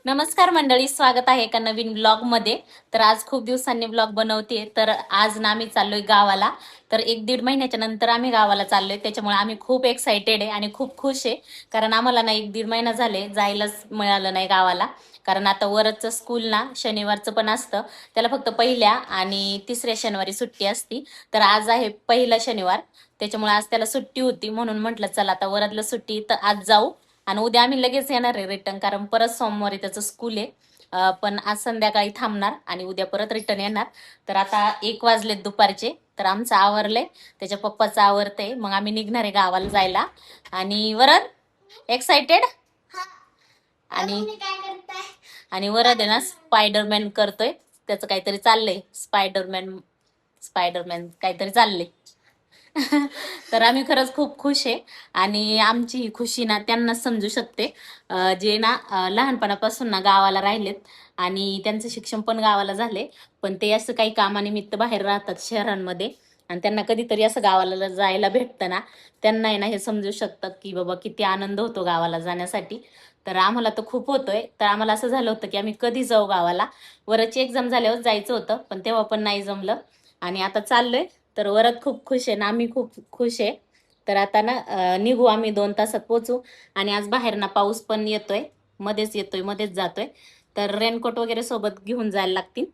नमस्कार मंडळी, स्वागत आहे एका नवीन ब्लॉग मध्ये. तर आज खूप दिवसांनी ब्लॉग बनवते. तर आज ना आम्ही चाललोय गावाला. तर 1-1.5 महिन्याच्या नंतर आम्ही गावाला चाललोय, त्याच्यामुळे आम्ही खूप एक्साइटेड आहे आणि खूप खुश आहे. कारण आम्हाला ना 1-1.5 महिना झाले जायलाच मिळालं नाही गावाला. कारण आता वरचं स्कूल ना शनिवारचं पण असतं, त्याला फक्त पहिल्या आणि तिसऱ्या शनिवारी सुट्टी असती. तर आज आहे पहिला शनिवार, त्याच्यामुळे आज त्याला सुट्टी होती, म्हणून म्हटलं चला आता वरदला सुट्टी तर आज जाऊ. आणि उद्या आम्ही लगेच येणार आहे रिटर्न, कारण परत सोमवारी त्याचं स्कूल आहे. पण आज संध्याकाळी थांबणार आणि उद्या परत रिटर्न येणार. तर आता 1 वाजलेत दुपारचे. तर आमचं आवरलंय, त्याच्या पप्पाचं आवरतंय, मग आम्ही निघणार आहे गावाला जायला. आणि वरद एक्साइटेड. आणि आणि वरद आहे ना स्पायडरमॅन करतोय, त्याचं काहीतरी चाललंय. स्पायडरमॅन स्पायडरमॅन काहीतरी चाललंय. तर आम्ही खरंच खूप खुश आहे. आणि आमची ही खुशी ना त्यांना समजू शकते, जे ना लहानपणापासून ना गावाला राहिलेत आणि त्यांचं शिक्षण पण गावाला झाले. पण ते असं काही कामानिमित्त बाहेर राहतात शहरांमध्ये, आणि त्यांना कधीतरी असं गावाला जायला भेटतं ना, त्यांना आहे ना हे समजू शकतं की बाबा किती आनंद होतो गावाला जाण्यासाठी. तर आम्हाला तर खूप होतोय. तर आम्हाला असं झालं होतं की आम्ही कधी जाऊ गावाला. वरची एक्झाम झाल्यावर जायचं होतं, पण तेव्हा पण नाही जमलं. आणि आता चाललोय. तर वरद खूप खुश आहे ना, आम्ही खूप खुश आहे. तर आता ना निघू आम्ही 2 तासात पोचू. आणि आज बाहेर ना पाऊस पण येतोय मध्येच जातोय. तर रेनकोट वगैरे सोबत घेऊन जायला लागतील.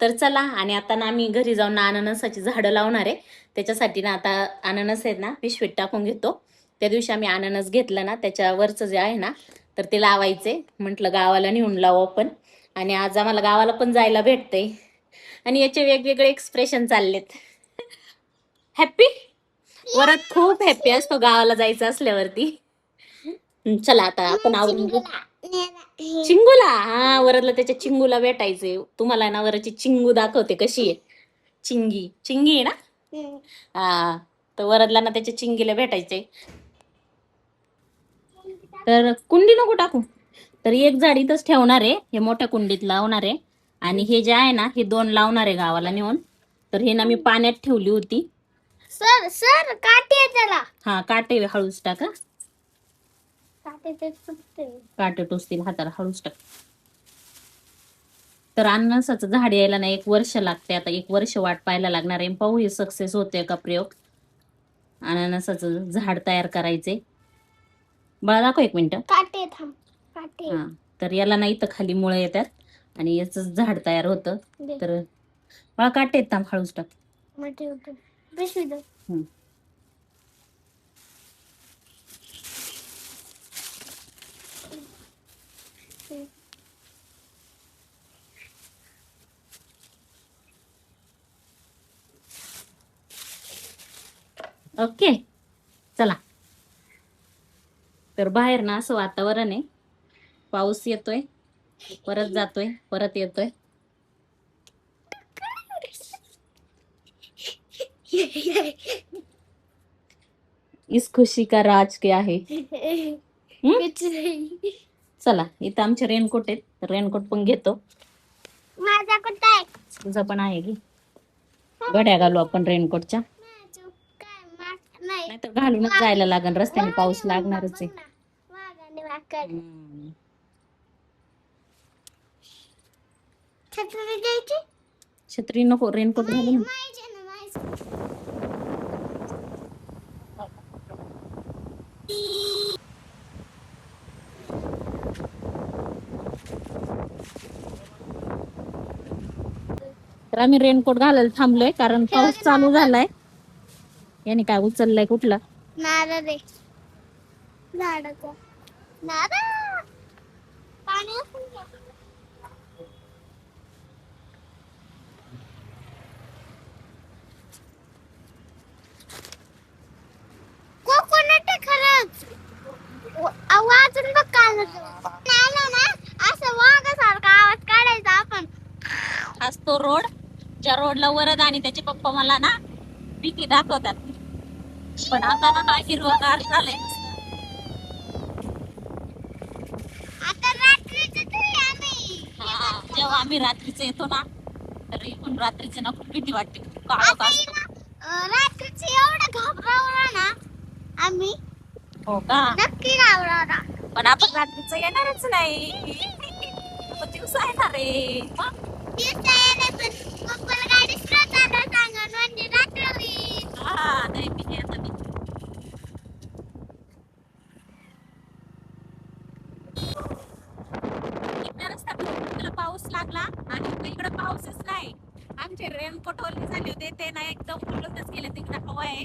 तर चला. आणि आता ना आम्ही घरी जाऊन ना अननसाची झाडं लावणार आहे. त्याच्यासाठी ना आता अननस आहेत ना पिशवीत टाकून घेतो. त्या दिवशी आम्ही अननस घेतलं ना, त्याच्यावरचं जे आहे ना, तर ते लावायचे. म्हटलं गावाला नेऊन लावू आपण. आणि आज आम्हाला गावाला पण जायला भेटतंय. आणि याचे वेगवेगळे एक्सप्रेशन चाललेत. हॅप्पी. वरद खूप हॅप्पी असतो गावाला जायचं असल्यावरती. चला आता आपण आवरून घेऊ. चिंगूला, हा, वरदला त्याच्या चिंगूला भेटायचंय. तुम्हाला ना वरची चिंगू दाखवते कशी आहे. चिंगी चिंगी आहे ना. हा. तर वरदला ना त्याच्या चिंगीला भेटायचंय. तर कुंडी नको टाकू. तर एक झाड इथंच ठेवणार आहे, हे मोठ्या कुंडीत लावणार आहे. आणि हे जे आहे ना हे 2 लावणार आहे गावाला नेऊन. तर हे ना मी पाण्यात ठेवली होती. सर सर काटे त्याला. हा, काटे हळूच टाका. काटे टोचतील हाताला, हळूच टाक. तर अननसाचं झाड यायला ना 1 वर्ष लागते. आता 1 वर्ष वाट पाहायला लागणार आहे. पाहू हे सक्सेस होते का प्रयोग. अननसाचं झाड तयार करायचे. बाळा दाखव 1 मिनिट. काटे थांब. काटे. हा. तर याला नाही तर खाली मुळं येतात आणि याचं झाड तयार होतं. तर बाळा काटे थांब, हळूच टाक. ओके, चला. तर बाहेर ना असं वातावरण आहे, पाऊस येतोय, परत जातोय, परत येतोय. इस खुशी का राज क्या है. चला, इथं आमचे रेनकोट आहेत, रेनकोट पण घेतो. तुझा पण आहे की. गड्या घालू आपण रेनकोटच्या. नाही तर घालूनच जायला लागेल, रस्त्याने पाऊस लागणारच आहे. छत्री नको, रेनकोट घालून. तर आम्ही रेनकोट घालायला थांबलोय, कारण पाऊस चालू झालाय. याने काय उचललंय कुठला नारळ रे, झाडाचा नारळ. पाणी कोकोनट खरंच आवाजून बघ काय आलं ना, असं वाघासारखा आवाज काढायचा आपण. असतो रोड, ज्या रोडला वरद आणि त्याचे पप्पा मला ना भीती दाखवतात. पण आता ना हिरवगार झालंय. आता रात्रीच जेव्हा आम्ही रात्रीच येतो ना, तर इथून रात्रीचे ना खूप भीती वाटते. रात्रीच एवढं घाबरवलं ना आम्ही. हो का, नक्की घाबरवला. पण आपण रात्रीच येणारच नाही. पण दिवस आहे ना रे. हा नाही मी आता मी रस्त्याला पाऊस लागला आणि इकडे पाऊसच नाही. आमचे रेनकोट ओले झाले होते ते नाही एकदम उलटच गेले. तिकडे हवा आहे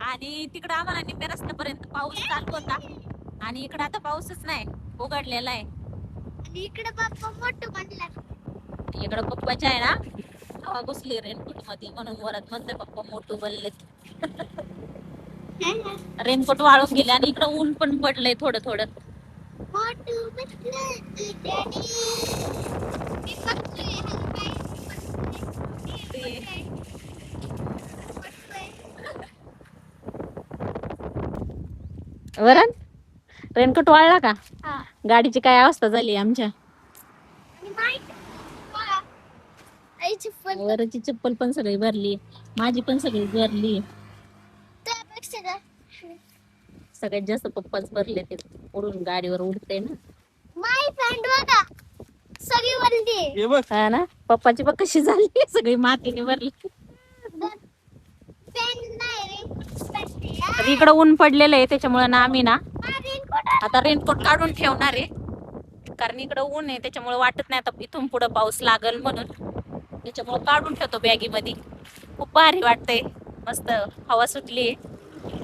आणि तिकडे आम्हाला निम्म्या रस्त्यापर्यंत पाऊस चालू होता आणि इकडे आता पाऊसच नाही, उघडलेला आहे. इकडे पप्पा मोठं म्हणला. इकडे पप्पाच्या आहे ना हवा घुसली रेनकोट मध्ये म्हणून वरात म्हणते पप्पा मोठू बनले. रेनकोट वाळून गेले आणि इकडे ऊन पण पडलंय थोडं थोडं. मोठू बसलं डॅडी. मी बघतोय वरण रेनकोट वाळला का? गाडीची काय अवस्था झाली आमच्या. वरची चप्पल पण सगळी भरली, माझी पण सगळी भरली. सगळ्यात जास्त पप्पाच भरले ते उडून गाडीवर उडते ना. माय फ्रेंड बघा सगळी वरली. हा ना पप्पाची बघ कशी झाली सगळी मातीने भरली. इकडं ऊन पडलेलं आहे त्याच्यामुळे ना आम्ही ना आता रेनकोट काढून ठेवणार आहे कारण इकडं ऊन आहे त्याच्यामुळे वाटत नाही आता इथून पुढे पाऊस लागल म्हणून. त्याच्यामुळे काढून ठेवतो बॅगी मध्ये. खूप भारी वाटतंय, मस्त हवा सुटली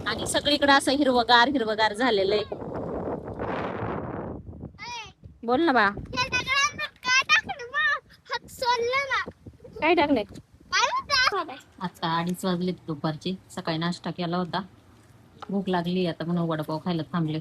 आणि सगळीकडे असं हिरवगार हिरवगार झालेलं आहे. बोल ना बा. काय टाकले? आता 2:30 वाजले दुपारचे. सकाळी नाश्ता केला होता, भूक लागली आता म्हणून वडापाव खायला थांबले.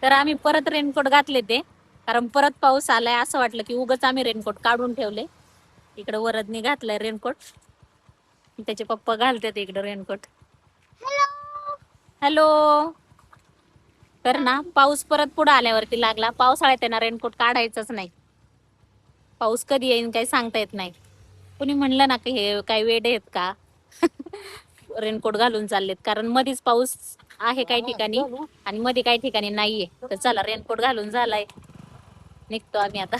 तर आम्ही परत रेनकोट घातले ते कारण परत पाऊस आलाय असं वाटलं की उगाच आम्ही रेनकोट काढून ठेवले. इकडे वरदने घातलाय रेनकोट, त्याचे पप्पा घालतात इकडे रेनकोट. हॅलो तर ना पाऊस परत पुढे आल्यावरती लागला. पावसाळ्यात आहे ना रेनकोट काढायचंच नाही. पाऊस कधी येईन काही सांगता येत नाही. कुणी म्हणलं ना की हे काही वेडे आहेत का रेनकोट घालून चाललेत, कारण मध्येच पाऊस आहे काही ठिकाणी आणि मध्ये काही ठिकाणी नाहीये. तर चला रेनकोट घालून झालाय, निघतो आम्ही आता.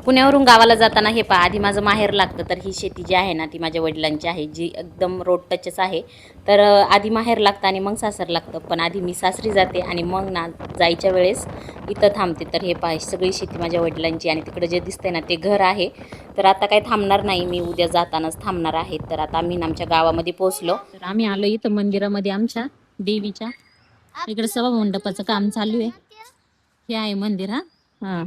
पुण्यावरून गावाला जाताना हे पहा आधी माझं माहेर लागतं. तर ही शेती जी आहे ना ती माझ्या वडिलांची आहे, जी एकदम रोड टचच आहे. तर आधी माहेर लागतं आणि मग सासर लागतं. पण आधी मी सासरी जाते आणि मग ना जायच्या वेळेस इथं थांबते. तर हे पहा सगळी शेती माझ्या वडिलांची आणि तिकडे जे दिसतंय ना ते घर आहे. तर आता काही थांबणार नाही मी, उद्या जातानाच थांबणार आहे. तर आता आम्ही आमच्या गावामध्ये पोहोचलो. तर आम्ही आलो इथं मंदिरामध्ये आमच्या देवीच्या. इकडे सभा मंडपाचं काम चालू आहे. हे आहे मंदिर. हा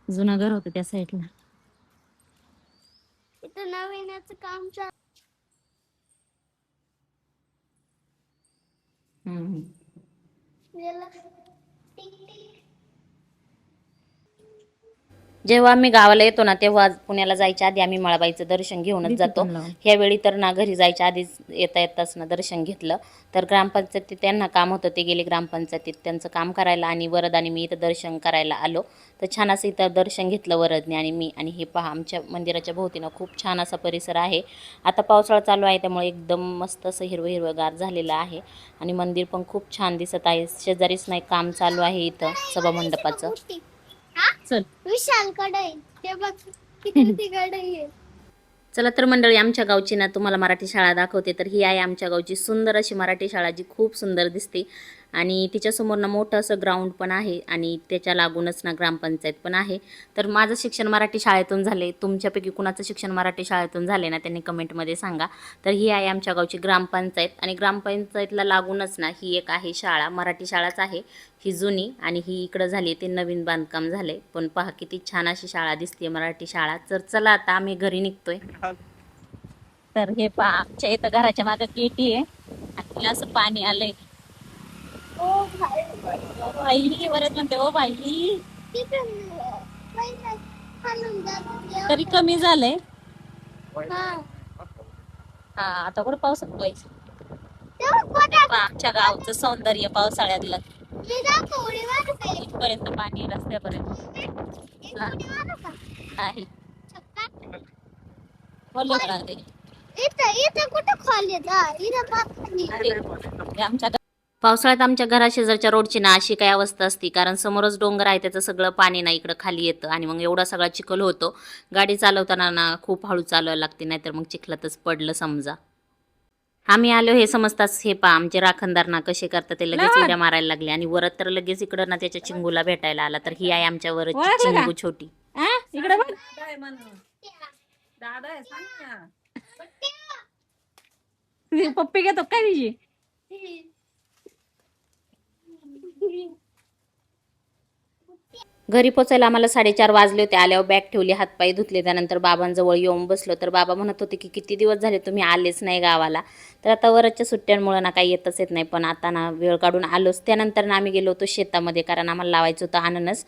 जुनं घर होतं त्या साईडला. इथं नवीनच काम चालू. जेव्हा आम्ही गावाला येतो ना तेव्हा पुण्याला जायच्या आधी आम्ही मळाबाईचं दर्शन घेऊनच जातो. ह्यावेळी तर ना घरी जायच्या आधीच येताच ना दर्शन घेतलं. तर ग्रामपंचायतीत त्यांना काम होतं, ते गेले ग्रामपंचायतीत त्यांचं काम करायला आणि वरद आणि मी इथं दर्शन करायला आलो. तर छान असं इथं दर्शन घेतलं वरदने आणि मी. आणि हे पहा आमच्या मंदिराच्या भोवतीनं खूप छान असा परिसर आहे. आता पावसाळा चालू आहे त्यामुळे एकदम मस्त असं हिरवं हिरवंगार झालेलं आहे आणि मंदिर पण खूप छान दिसत आहे. शेजारीच नाही काम चालू आहे इथं सभामंडपाचं. चल विशाल कढई ते बघ किती कढई आहे. चला तर मंडळी आमच्या गावची ना तुम्हाला मराठी शाळा दाखवते. तर ही आहे आमच्या गावची सुंदर अशी मराठी शाळा, जी खूप सुंदर दिसते आणि तिच्यासमोर ना मोठं असं ग्राउंड पण आहे आणि त्याच्या लागूनच ना ग्रामपंचायत पण आहे. तर माझं शिक्षण मराठी शाळेतून झाले. तुमच्यापैकी कुणाचं शिक्षण मराठी शाळेतून झाले ना त्यांनी कमेंटमध्ये सांगा. तर ही आहे आमच्या गावची ग्रामपंचायत आणि ग्रामपंचायतला लागूनच ना ही एक आहे शाळा, मराठी शाळाच आहे ही जुनी. आणि ही इकडं झाली ते नवीन बांधकाम झाले. पण पहा किती छान अशी शाळा दिसते मराठी शाळा. तर चला आता आम्ही घरी निघतोय. तर हे पहा आमच्या इथं घराच्या मागे केटी आहे आणि असं पाणी आलंय. ओ भाई भाई वरच म्हणते ओ भाई. खालून तरी कमी झालंय. हा. हा आता कुठं पावसात पाहिजे. तेव्हा कोणा- आमच्या गावचं सौंदर्य पावसाळ्यातलं मी जातो उडी मारू का? इथपर्यंत पाणी रस्त्यापर्यंत एक हा. उडी मारू का? आहे. छक्का? बोललो का ते? इथं इथं कुठं खोल येतं? इथं पाणी. हे आमच्या पावसाळ्यात आमच्या घराशेजारच्या रोडची ना अशी काय अवस्था असती, कारण समोरच डोंगर आहे, त्याचं सगळं पाणी ना इकडं खाली येतं आणि मग एवढा सगळा चिखल होतो. गाडी चालवताना ना खूप हळू चालवायला लागते, नाहीतर मग चिखलातच पडलं समजा. आम्ही आलो हे समजताच हे पा आमचे राखणदार ना कसे करतात, ते लगेच उड्या मारायला लागले आणि वरत तर लगेच इकडं ना त्याच्या चिंगूला भेटायला आला. तर ही आहे आमच्या वरची चिंगू छोटी. इकडे बघ. पप्पी घेतो काय तिची. घरी पोचायला आम्हाला 4:30 वाजले होते. आल्यावर बॅग ठेवली, हातपाय धुतले, त्यानंतर बाबांजवळ येऊन बसलो. तर बाबा म्हणत होते की किती दिवस झाले तुम्ही आलेच नाही गावाला. तर आता वरच्या सुट्ट्यांमुळे ना काही येतच येत नाही, पण आता ना वेळ काढून आलोच. त्यानंतर ना आम्ही गेलो होतो शेतामध्ये, कारण आम्हाला लावायचं होतं अननस.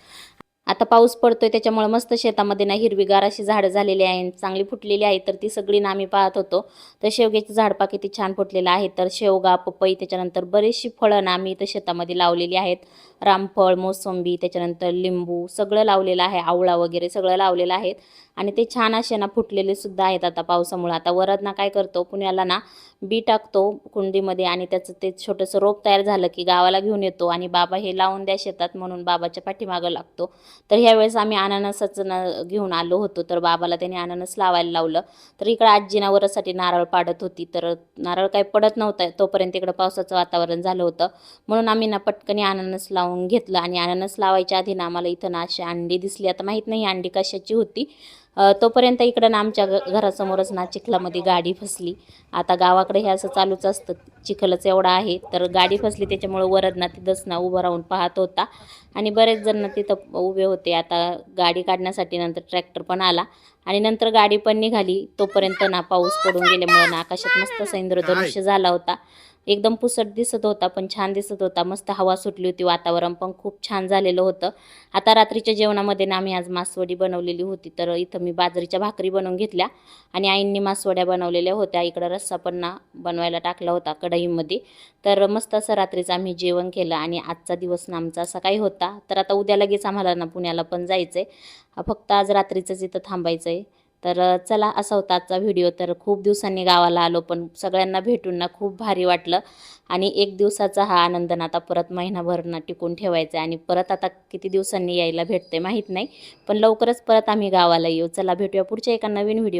आता पाऊस पडतोय त्याच्यामुळे मस्त शेतामध्ये ना हिरवीगार अशी झाडं झालेली आहेत, चांगली फुटलेली आहेत. तर ती सगळी ना आम्ही पाहत होतो. तर शेवग्याचं झाड पा किती छान फुटलेलं आहे. तर शेवगा, पपई, त्याच्यानंतर बरीचशी फळं ना आम्ही इथं शेतामध्ये लावलेली आहेत. रामफळ, मोसंबी, त्याच्यानंतर लिंबू सगळं लावलेलं आहे, आवळा वगैरे सगळं लावलेलं आहे. आणि ते छान असे ना फुटलेले सुद्धा आहेत आता पावसामुळे. आता वरद ना काय करतो, पुण्याला ना बी टाकतो कुंडीमध्ये आणि त्याचं ते छोटंसं रोप तयार झालं की गावाला घेऊन येतो आणि बाबा हे लावून द्या शेतात म्हणून बाबाच्या पाठीमागं लागतो. तर ह्यावेळेस आम्ही अननसाचं घेऊन आलो होतो, तर बाबाला त्याने अननस लावायला लावलं. तर इकडं आजीना वरसाठी नारळ पाडत होती, तर नारळ काही पडत नव्हता तोपर्यंत इकडं पावसाचं वातावरण झालं होतं. म्हणून आम्ही ना पटकनी अननस लावून घेतलं आणि अननस लावायच्या आधी ना आम्हाला इथं ना अशी अंडी दिसली. आता माहीत नाही अंडी कशाची होती. तोपर्यंत इकडं ना आमच्या घरासमोरच ना चिखलामध्ये गाडी फसली. आता गावाकडे हे असं चालूच असतं, चिखलच एवढा आहे. तर गाडी फसली, त्याच्यामुळे वरद ना तिथंच ना उभं राहून पाहत होता आणि बरेच जण तिथं उभे होते. आता गाडी काढण्यासाठी नंतर ट्रॅक्टर पण आला आणि नंतर गाडी पण निघाली. तोपर्यंत ना पाऊस पडून गेल्यामुळे ना आकाशात मस्त असं इंद्रधनुष्य झाला होता. एकदम पुसट दिसत होता, पण छान दिसत होता. मस्त हवा सुटली होती, वातावरण पण खूप छान झालेलं होतं. आता रात्रीच्या जेवणामध्ये ना आम्ही आज मासवडी बनवलेली होती. तर इथं मी बाजरीच्या भाकरी बनवून घेतल्या आणि आईंनी मासवड्या बनवलेल्या होत्या. इकडं रस्सा पण ना बनवायला टाकला होता कढईमध्ये. तर मस्त असं रात्रीचं आम्ही जेवण केलं आणि आजचा दिवस ना आमचा असा काही होता. तर आता उद्या लगेच आम्हाला ना पुण्याला पण जायचं आहे. फक्त आज रात्रीचंच इथं थांबायचं आहे. तर चला, असा होता आजचा व्हिडिओ. तर खूप दिवसांनी गावाला आलो, पण सगळ्यांना भेटून ना खूप भारी वाटलं आणि एक दिवसाचा हा आनंद ना आता परत महिनाभर ना टिकून ठेवायचा आहे आणि परत आता किती दिवसांनी यायला भेटते माहीत नाही, पण लवकरच परत आम्ही गावाला येऊ. चला, भेटूया पुढच्या एका नवीन व्हिडिओमध्ये.